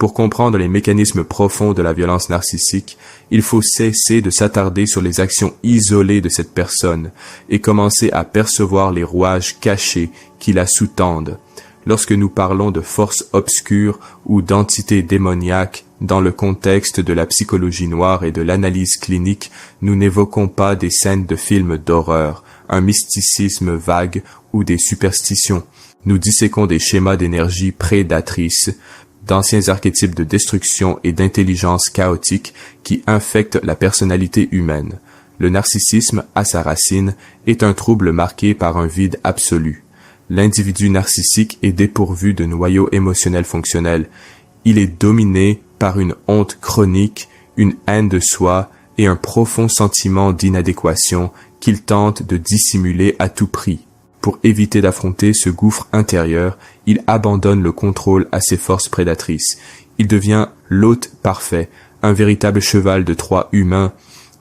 Pour comprendre les mécanismes profonds de la violence narcissique, il faut cesser de s'attarder sur les actions isolées de cette personne et commencer à percevoir les rouages cachés qui la sous-tendent. Lorsque nous parlons de forces obscures ou d'entités démoniaques dans le contexte de la psychologie noire et de l'analyse clinique, nous n'évoquons pas des scènes de films d'horreur, un mysticisme vague ou des superstitions. Nous disséquons des schémas d'énergie prédatrice, d'anciens archétypes de destruction et d'intelligence chaotique qui infectent la personnalité humaine. Le narcissisme, à sa racine, est un trouble marqué par un vide absolu. L'individu narcissique est dépourvu de noyau émotionnel fonctionnel. Il est dominé par une honte chronique, une haine de soi et un profond sentiment d'inadéquation qu'il tente de dissimuler à tout prix. Pour éviter d'affronter ce gouffre intérieur, il abandonne le contrôle à ses forces prédatrices. Il devient l'hôte parfait, un véritable cheval de Troie humain,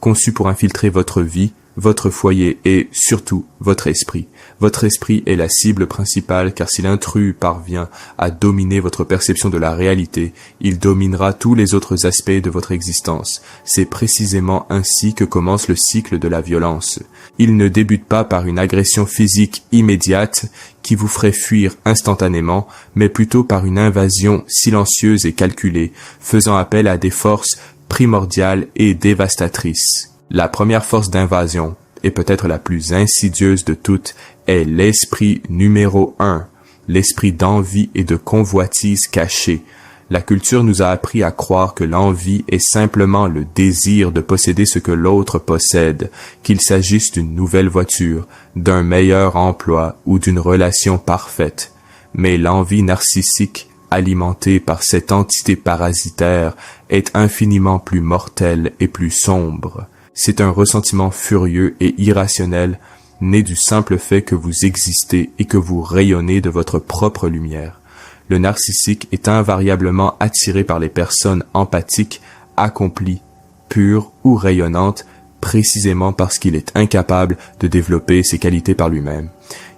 conçu pour infiltrer votre vie, votre foyer et, surtout, votre esprit. Votre esprit est la cible principale car si l'intrus parvient à dominer votre perception de la réalité, il dominera tous les autres aspects de votre existence. C'est précisément ainsi que commence le cycle de la violence. Il ne débute pas par une agression physique immédiate qui vous ferait fuir instantanément, mais plutôt par une invasion silencieuse et calculée, faisant appel à des forces primordiales et dévastatrices. La première force d'invasion, et peut-être la plus insidieuse de toutes, est l'esprit numéro 1, l'esprit d'envie et de convoitise cachée. La culture nous a appris à croire que l'envie est simplement le désir de posséder ce que l'autre possède, qu'il s'agisse d'une nouvelle voiture, d'un meilleur emploi ou d'une relation parfaite. Mais l'envie narcissique, alimentée par cette entité parasitaire, est infiniment plus mortelle et plus sombre. C'est un ressentiment furieux et irrationnel, né du simple fait que vous existez et que vous rayonnez de votre propre lumière. Le narcissique est invariablement attiré par les personnes empathiques, accomplies, pures ou rayonnantes, précisément parce qu'il est incapable de développer ses qualités par lui-même.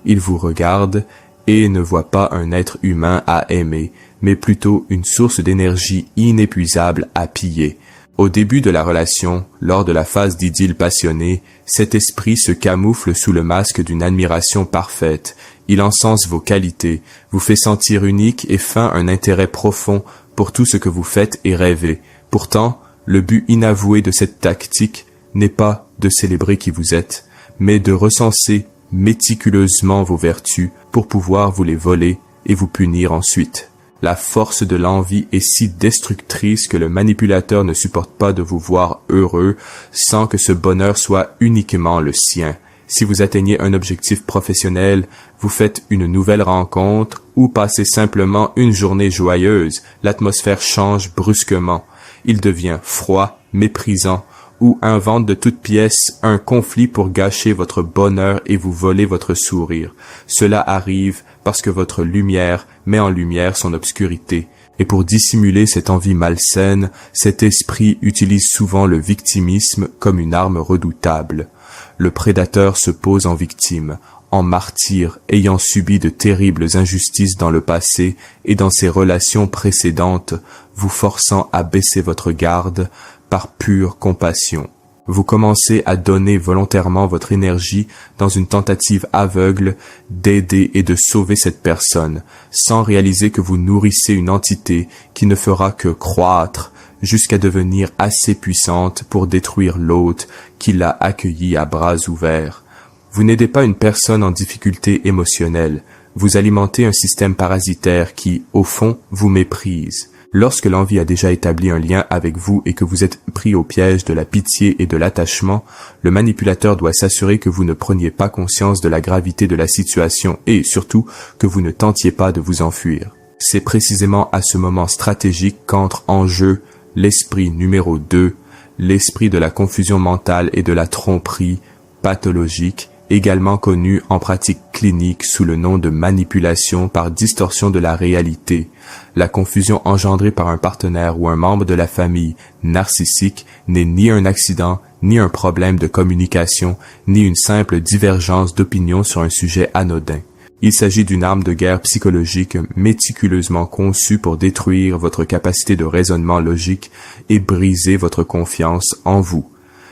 Il vous regarde et ne voit pas un être humain à aimer, mais plutôt une source d'énergie inépuisable à piller. Au début de la relation, lors de la phase d'idylle passionnée, cet esprit se camoufle sous le masque d'une admiration parfaite. Il encense vos qualités, vous fait sentir unique et feint un intérêt profond pour tout ce que vous faites et rêvez. Pourtant, le but inavoué de cette tactique n'est pas de célébrer qui vous êtes, mais de recenser méticuleusement vos vertus pour pouvoir vous les voler et vous punir ensuite. La force de l'envie est si destructrice que le manipulateur ne supporte pas de vous voir heureux sans que ce bonheur soit uniquement le sien. Si vous atteignez un objectif professionnel, vous faites une nouvelle rencontre ou passez simplement une journée joyeuse, l'atmosphère change brusquement. Il devient froid, méprisant ou invente de toutes pièces un conflit pour gâcher votre bonheur et vous voler votre sourire. Cela arrive parce que votre lumière met en lumière son obscurité. Et pour dissimuler cette envie malsaine, cet esprit utilise souvent le victimisme comme une arme redoutable. Le prédateur se pose en victime, en martyr ayant subi de terribles injustices dans le passé et dans ses relations précédentes, vous forçant à baisser votre garde par pure compassion. Vous commencez à donner volontairement votre énergie dans une tentative aveugle d'aider et de sauver cette personne, sans réaliser que vous nourrissez une entité qui ne fera que croître jusqu'à devenir assez puissante pour détruire l'hôte qui l'a accueilli à bras ouverts. Vous n'aidez pas une personne en difficulté émotionnelle, vous alimentez un système parasitaire qui, au fond, vous méprise. Lorsque l'envie a déjà établi un lien avec vous et que vous êtes pris au piège de la pitié et de l'attachement, le manipulateur doit s'assurer que vous ne preniez pas conscience de la gravité de la situation et, surtout, que vous ne tentiez pas de vous enfuir. C'est précisément à ce moment stratégique qu'entre en jeu l'esprit numéro 2, l'esprit de la confusion mentale et de la tromperie pathologique, également connu en pratique clinique sous le nom de manipulation par distorsion de la réalité. La confusion engendrée par un partenaire ou un membre de la famille narcissique n'est ni un accident, ni un problème de communication, ni une simple divergence d'opinion sur un sujet anodin. Il s'agit d'une arme de guerre psychologique méticuleusement conçue pour détruire votre capacité de raisonnement logique et briser votre confiance en vous.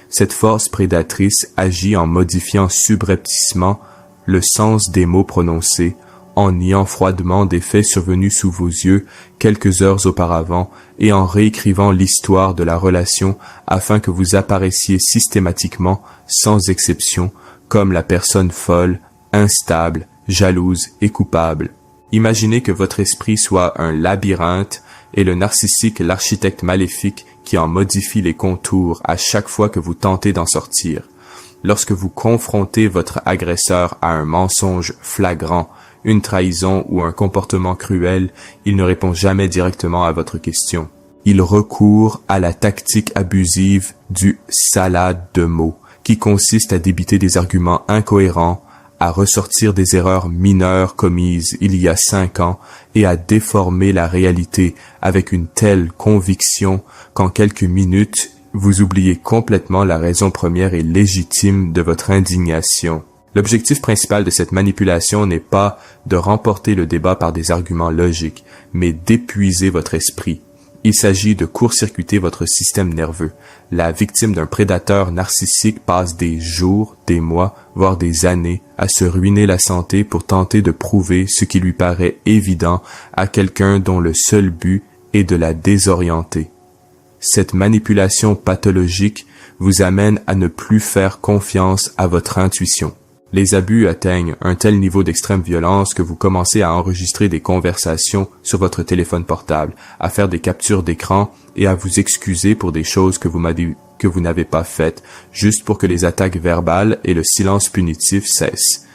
Cette force prédatrice agit en modifiant subrepticement le sens des mots prononcés, en niant froidement des faits survenus sous vos yeux quelques heures auparavant et en réécrivant l'histoire de la relation afin que vous apparaissiez systématiquement, sans exception, comme la personne folle, instable, jalouse et coupable. Imaginez que votre esprit soit un labyrinthe et le narcissique l'architecte maléfique qui en modifie les contours à chaque fois que vous tentez d'en sortir. Lorsque vous confrontez votre agresseur à un mensonge flagrant, une trahison ou un comportement cruel, il ne répond jamais directement à votre question. Il recourt à la tactique abusive du salade de mots, qui consiste à débiter des arguments incohérents, à ressortir des erreurs mineures commises il y a 5 ans et à déformer la réalité avec une telle conviction qu'en quelques minutes, vous oubliez complètement la raison première et légitime de votre indignation. L'objectif principal de cette manipulation n'est pas de remporter le débat par des arguments logiques, mais d'épuiser votre esprit. Il s'agit de court-circuiter votre système nerveux. La victime d'un prédateur narcissique passe des jours, des mois, voire des années à se ruiner la santé pour tenter de prouver ce qui lui paraît évident à quelqu'un dont le seul but est de la désorienter. Cette manipulation pathologique vous amène à ne plus faire confiance à votre intuition. Les abus atteignent un tel niveau d'extrême violence que vous commencez à enregistrer des conversations sur votre téléphone portable, à faire des captures d'écran et à vous excuser pour des choses que vous n'avez pas faites, juste pour que les attaques verbales et le silence punitif cessent.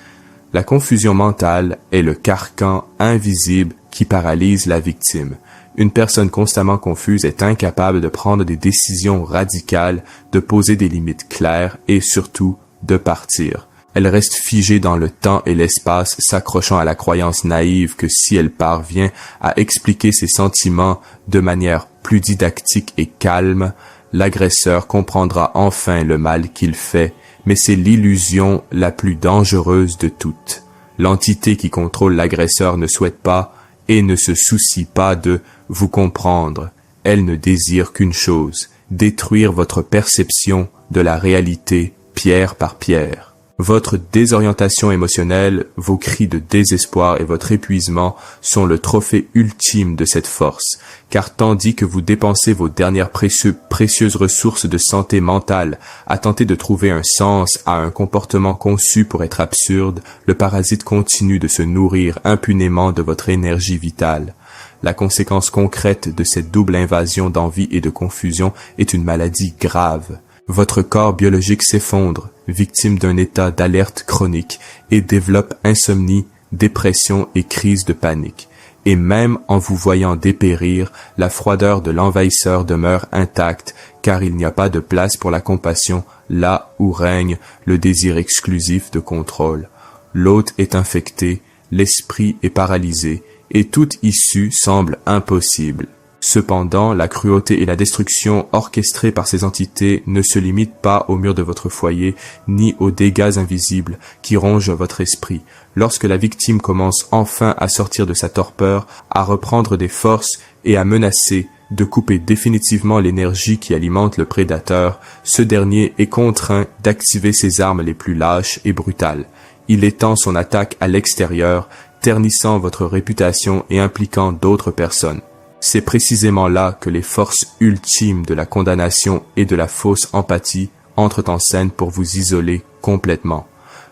La confusion mentale est le carcan invisible qui paralyse la victime. Une personne constamment confuse est incapable de prendre des décisions radicales, de poser des limites claires et surtout de partir. Elle reste figée dans le temps et l'espace, s'accrochant à la croyance naïve que si elle parvient à expliquer ses sentiments de manière plus didactique et calme, l'agresseur comprendra enfin le mal qu'il fait, mais c'est l'illusion la plus dangereuse de toutes. L'entité qui contrôle l'agresseur ne souhaite pas et ne se soucie pas de vous comprendre. Elle ne désire qu'une chose, détruire votre perception de la réalité pierre par pierre. Votre désorientation émotionnelle, vos cris de désespoir et votre épuisement sont le trophée ultime de cette force, car tandis que vous dépensez vos dernières précieuses ressources de santé mentale à tenter de trouver un sens à un comportement conçu pour être absurde, le parasite continue de se nourrir impunément de votre énergie vitale. La conséquence concrète de cette double invasion d'envie et de confusion est une maladie grave. Votre corps biologique s'effondre, victime d'un état d'alerte chronique, et développe insomnie, dépression et crise de panique. Et même en vous voyant dépérir, la froideur de l'envahisseur demeure intacte, car il n'y a pas de place pour la compassion là où règne le désir exclusif de contrôle. L'hôte est infecté, l'esprit est paralysé, et toute issue semble impossible. Cependant, la cruauté et la destruction orchestrées par ces entités ne se limitent pas aux murs de votre foyer, ni aux dégâts invisibles qui rongent votre esprit. Lorsque la victime commence enfin à sortir de sa torpeur, à reprendre des forces et à menacer de couper définitivement l'énergie qui alimente le prédateur, ce dernier est contraint d'activer ses armes les plus lâches et brutales. Il étend son attaque à l'extérieur, ternissant votre réputation et impliquant d'autres personnes. C'est précisément là que les forces ultimes de la condamnation et de la fausse empathie entrent en scène pour vous isoler complètement.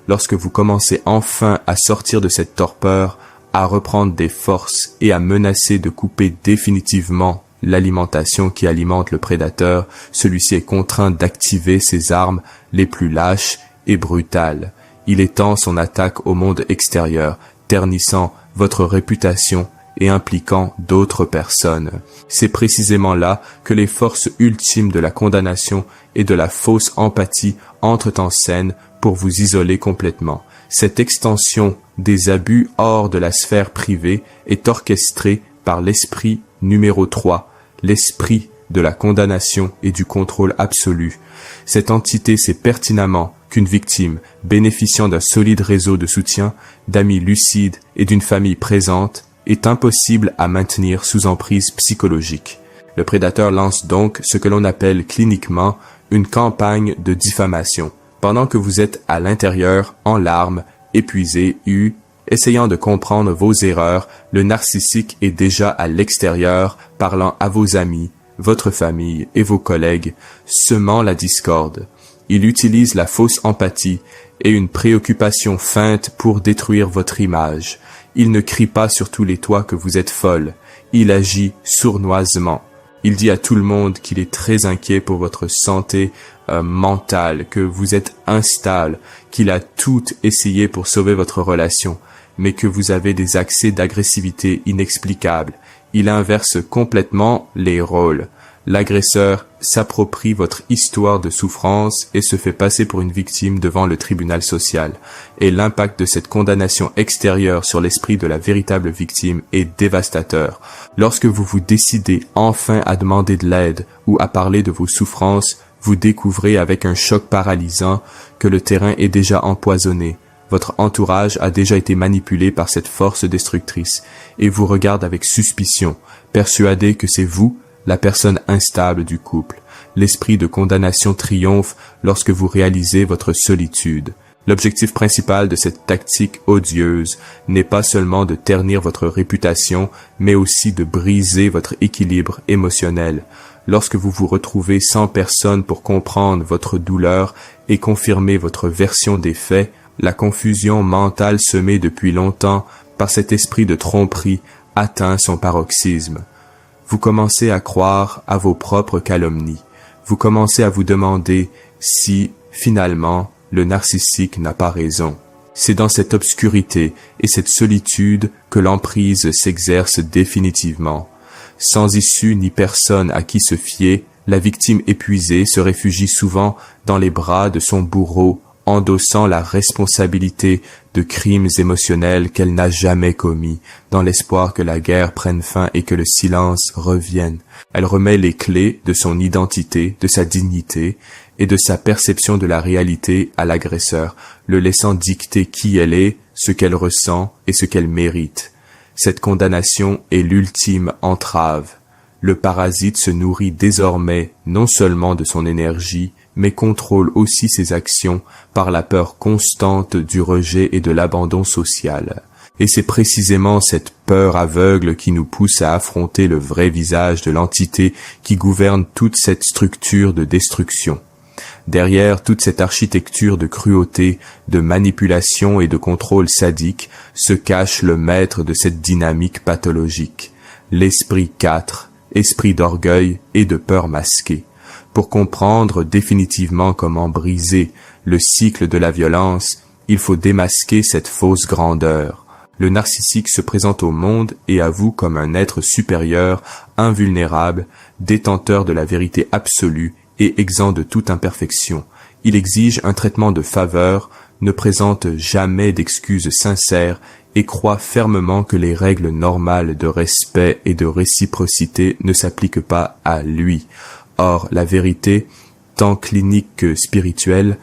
Lorsque vous commencez enfin à sortir de cette torpeur, à reprendre des forces et à menacer de couper définitivement l'alimentation qui alimente le prédateur, celui-ci est contraint d'activer ses armes les plus lâches et brutales. Il étend son attaque au monde extérieur, ternissant votre réputation et impliquant d'autres personnes. C'est précisément là que les forces ultimes de la condamnation et de la fausse empathie entrent en scène pour vous isoler complètement. Cette extension des abus hors de la sphère privée est orchestrée par l'esprit numéro 3, l'esprit de la condamnation et du contrôle absolu. Cette entité sait pertinemment qu'une victime bénéficiant d'un solide réseau de soutien, d'amis lucides et d'une famille présente est impossible à maintenir sous emprise psychologique. Le prédateur lance donc ce que l'on appelle cliniquement une campagne de diffamation. Pendant que vous êtes à l'intérieur, en larmes, épuisé, essayant de comprendre vos erreurs, le narcissique est déjà à l'extérieur, parlant à vos amis, votre famille et vos collègues, semant la discorde. Il utilise la fausse empathie et une préoccupation feinte pour détruire votre image. Il ne crie pas sur tous les toits que vous êtes folle. Il agit sournoisement. Il dit à tout le monde qu'il est très inquiet pour votre santé mentale, que vous êtes instable, qu'il a tout essayé pour sauver votre relation, mais que vous avez des accès d'agressivité inexplicables. Il inverse complètement les rôles. L'agresseur s'approprie votre histoire de souffrance et se fait passer pour une victime devant le tribunal social. Et l'impact de cette condamnation extérieure sur l'esprit de la véritable victime est dévastateur. Lorsque vous vous décidez enfin à demander de l'aide ou à parler de vos souffrances, vous découvrez avec un choc paralysant que le terrain est déjà empoisonné. Votre entourage a déjà été manipulé par cette force destructrice et vous regarde avec suspicion, persuadé que c'est vous, la personne instable du couple. L'esprit de condamnation triomphe lorsque vous réalisez votre solitude. L'objectif principal de cette tactique odieuse n'est pas seulement de ternir votre réputation, mais aussi de briser votre équilibre émotionnel. Lorsque vous vous retrouvez sans personne pour comprendre votre douleur et confirmer votre version des faits, la confusion mentale semée depuis longtemps par cet esprit de tromperie atteint son paroxysme. Vous commencez à croire à vos propres calomnies. Vous commencez à vous demander si, finalement, le narcissique n'a pas raison. C'est dans cette obscurité et cette solitude que l'emprise s'exerce définitivement. Sans issue ni personne à qui se fier, la victime épuisée se réfugie souvent dans les bras de son bourreau, endossant la responsabilité de crimes émotionnels qu'elle n'a jamais commis, dans l'espoir que la guerre prenne fin et que le silence revienne. Elle remet les clés de son identité, de sa dignité et de sa perception de la réalité à l'agresseur, le laissant dicter qui elle est, ce qu'elle ressent et ce qu'elle mérite. Cette condamnation est l'ultime entrave. Le parasite se nourrit désormais non seulement de son énergie, mais contrôle aussi ses actions par la peur constante du rejet et de l'abandon social. Et c'est précisément cette peur aveugle qui nous pousse à affronter le vrai visage de l'entité qui gouverne toute cette structure de destruction. Derrière toute cette architecture de cruauté, de manipulation et de contrôle sadique se cache le maître de cette dynamique pathologique, l'esprit 4, esprit d'orgueil et de peur masquée. Pour comprendre définitivement comment briser le cycle de la violence, il faut démasquer cette fausse grandeur. Le narcissique se présente au monde et à vous comme un être supérieur, invulnérable, détenteur de la vérité absolue et exempt de toute imperfection. Il exige un traitement de faveur, ne présente jamais d'excuses sincères et croit fermement que les règles normales de respect et de réciprocité ne s'appliquent pas à lui. Or, la vérité, tant clinique que spirituelle,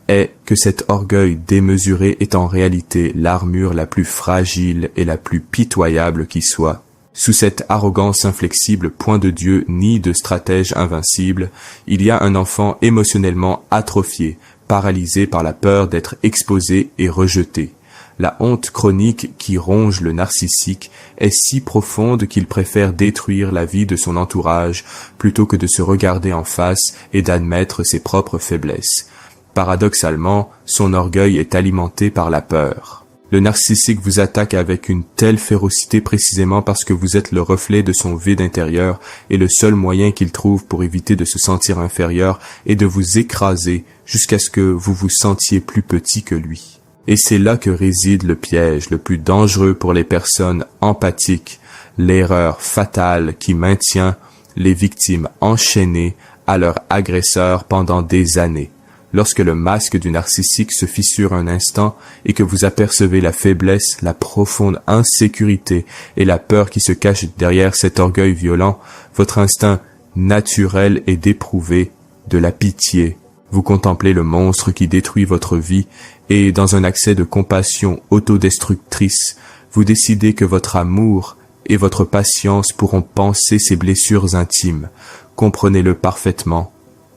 est que cet orgueil démesuré est en réalité l'armure la plus fragile et la plus pitoyable qui soit. Sous cette arrogance inflexible, point de Dieu ni de stratège invincible, il y a un enfant émotionnellement atrophié, paralysé par la peur d'être exposé et rejeté. La honte chronique qui ronge le narcissique est si profonde qu'il préfère détruire la vie de son entourage plutôt que de se regarder en face et d'admettre ses propres faiblesses. Paradoxalement, son orgueil est alimenté par la peur. Le narcissique vous attaque avec une telle férocité précisément parce que vous êtes le reflet de son vide intérieur et le seul moyen qu'il trouve pour éviter de se sentir inférieur est de vous écraser jusqu'à ce que vous vous sentiez plus petit que lui. Et c'est là que réside le piège le plus dangereux pour les personnes empathiques, l'erreur fatale qui maintient les victimes enchaînées à leur agresseur pendant des années. Lorsque le masque du narcissique se fissure un instant et que vous apercevez la faiblesse, la profonde insécurité et la peur qui se cachent derrière cet orgueil violent, votre instinct naturel est d'éprouver de la pitié Vous contemplez le monstre qui détruit votre vie et, dans un accès de compassion autodestructrice, vous décidez que votre amour et votre patience pourront panser ces blessures intimes. Comprenez-le parfaitement.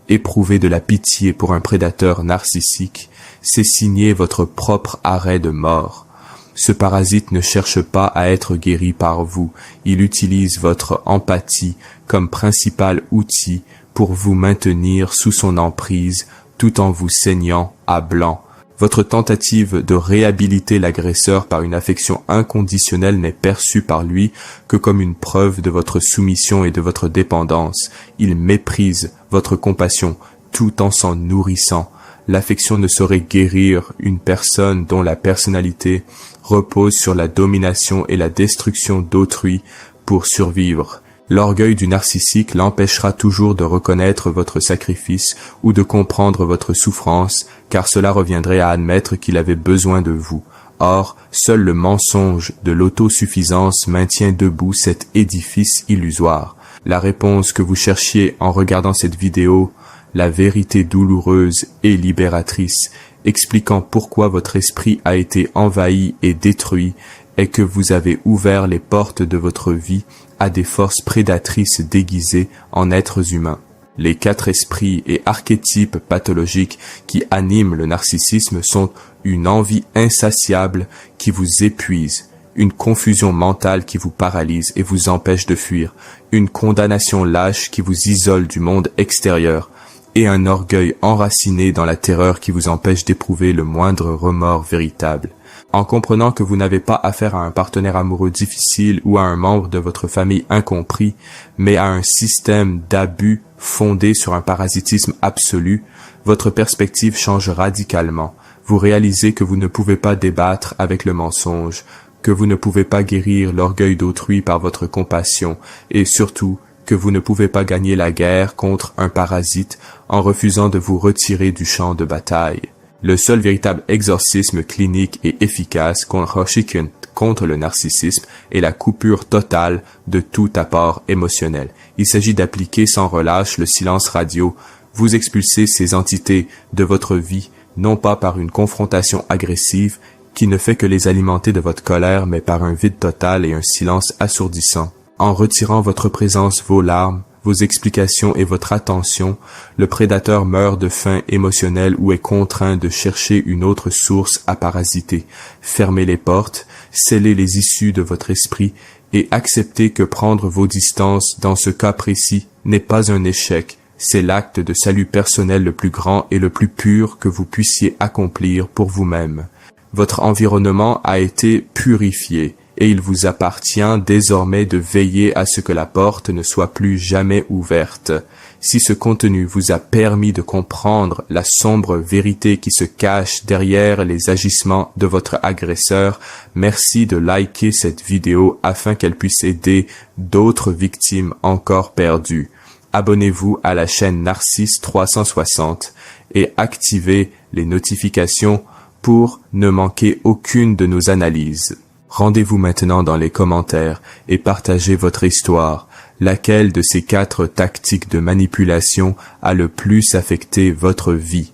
Éprouver de la pitié pour un prédateur narcissique, c'est signer votre propre arrêt de mort. Ce parasite ne cherche pas à être guéri par vous, il utilise votre empathie comme principal outil pour vous maintenir sous son emprise tout en vous saignant à blanc. Votre tentative de réhabiliter l'agresseur par une affection inconditionnelle n'est perçue par lui que comme une preuve de votre soumission et de votre dépendance. Il méprise votre compassion tout en s'en nourrissant. L'affection ne saurait guérir une personne dont la personnalité repose sur la domination et la destruction d'autrui pour survivre. L'orgueil du narcissique l'empêchera toujours de reconnaître votre sacrifice ou de comprendre votre souffrance, car cela reviendrait à admettre qu'il avait besoin de vous. Or, seul le mensonge de l'autosuffisance maintient debout cet édifice illusoire. La réponse que vous cherchiez en regardant cette vidéo, la vérité douloureuse et libératrice, expliquant pourquoi votre esprit a été envahi et détruit, est que vous avez ouvert les portes de votre vie à des forces prédatrices déguisées en êtres humains. Les 4 esprits et archétypes pathologiques qui animent le narcissisme sont une envie insatiable qui vous épuise, une confusion mentale qui vous paralyse et vous empêche de fuir, une condamnation lâche qui vous isole du monde extérieur, et un orgueil enraciné dans la terreur qui vous empêche d'éprouver le moindre remords véritable. En comprenant que vous n'avez pas affaire à un partenaire amoureux difficile ou à un membre de votre famille incompris, mais à un système d'abus fondé sur un parasitisme absolu, votre perspective change radicalement. Vous réalisez que vous ne pouvez pas débattre avec le mensonge, que vous ne pouvez pas guérir l'orgueil d'autrui par votre compassion, et surtout, que vous ne pouvez pas gagner la guerre contre un parasite en refusant de vous retirer du champ de bataille. Le seul véritable exorcisme clinique et efficace contre le narcissisme est la coupure totale de tout apport émotionnel. Il s'agit d'appliquer sans relâche le silence radio. Vous expulsez ces entités de votre vie, non pas par une confrontation agressive qui ne fait que les alimenter de votre colère, mais par un vide total et un silence assourdissant. En retirant votre présence, vos larmes, vos explications et votre attention, le prédateur meurt de faim émotionnelle ou est contraint de chercher une autre source à parasiter. Fermez les portes, scellez les issues de votre esprit et acceptez que prendre vos distances dans ce cas précis n'est pas un échec, c'est l'acte de salut personnel le plus grand et le plus pur que vous puissiez accomplir pour vous-même. Votre environnement a été purifié. Et il vous appartient désormais de veiller à ce que la porte ne soit plus jamais ouverte. Si ce contenu vous a permis de comprendre la sombre vérité qui se cache derrière les agissements de votre agresseur, merci de liker cette vidéo afin qu'elle puisse aider d'autres victimes encore perdues. Abonnez-vous à la chaîne Narcisse 360 et activez les notifications pour ne manquer aucune de nos analyses. Rendez-vous maintenant dans les commentaires et partagez votre histoire. Laquelle de ces 4 tactiques de manipulation a le plus affecté votre vie?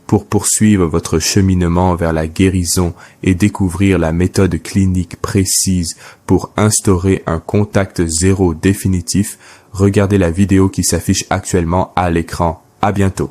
Pour poursuivre votre cheminement vers la guérison et découvrir la méthode clinique précise pour instaurer un contact zéro définitif, regardez la vidéo qui s'affiche actuellement à l'écran. À bientôt.